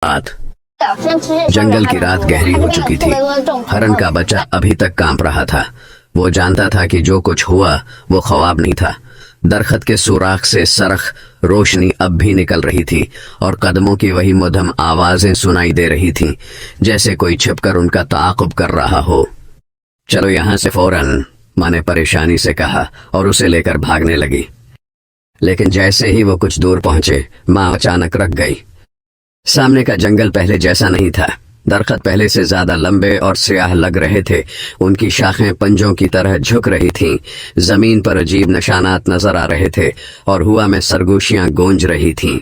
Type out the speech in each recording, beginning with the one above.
रात जंगल की रात गहरी हो चुकी थी। हरन का बच्चा अभी तक कांप रहा था। वो जानता था कि जो कुछ हुआ वो ख्वाब नहीं था। दरख्त के सुराख से सरख रोशनी अब भी निकल रही थी और कदमों की वही मधुर आवाजें सुनाई दे रही थीं, जैसे कोई छिपकर उनका ताक़ुब कर रहा हो। चलो यहाँ से फौरन, माँ ने परेशानी से कहा और उसे लेकर भागने लगी। लेकिन जैसे ही वो कुछ दूर पहुंचे, माँ अचानक रुक गई। सामने का जंगल पहले जैसा नहीं था। दरख्त पहले से ज्यादा लंबे और स्याह लग रहे थे। उनकी शाखें पंजों की तरह झुक रही थीं। जमीन पर अजीब निशानात नजर आ रहे थे और हवा में सरगोशियां गूंज रही थीं।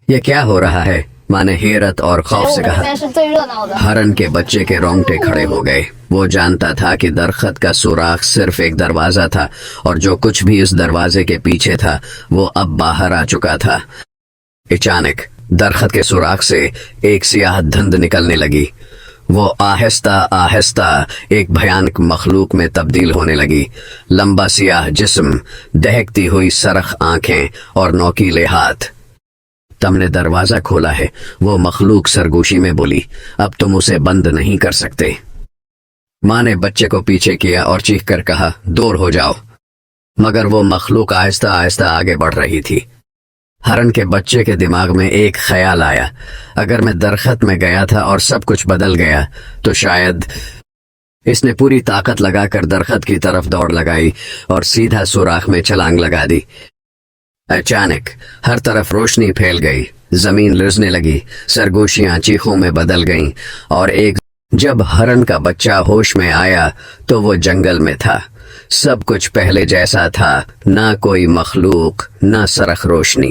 ये क्या हो रहा है? माँ ने हैरत और खौफ से कहा। हरन के बच्चे के रोंगटे खड़े हो गए। वो जानता था कि दरख्त का सुराख सिर्फ एक दरवाजा था और जो कुछ भी इस दरवाजे के पीछे था वो अब बाहर आ चुका था। अचानक दरख्त के सुराख से एक सियाह धुंध निकलने लगी। वो आहिस्ता आहिस्ता एक भयानक मखलूक में तब्दील होने लगी। लंबा सियाह जिस्म, दहकती हुई सरख आंखें और नोकीले हाथ। तुमने दरवाजा खोला है, वो मखलूक सरगोशी में बोली। अब तुम उसे बंद नहीं कर सकते। माँ ने बच्चे को पीछे किया और चीख कर कहा, दूर हो जाओ। मगर वो मखलूक आहिस्ता आहिस्ता आगे बढ़ रही थी। हरन के बच्चे के दिमाग में एक ख्याल आया, अगर मैं दरख्त में गया था और सब कुछ बदल गया तो शायद। इसने पूरी ताकत लगाकर दरख्त की तरफ दौड़ लगाई और सीधा सुराख में छलांग लगा दी। अचानक हर तरफ रोशनी फैल गई, जमीन लरजने लगी, सरगोशियां चीखों में बदल गईं और जब हरन का बच्चा होश में आया तो वो जंगल में था। सब कुछ पहले जैसा था, ना कोई मखलूक, ना सरख रोशनी।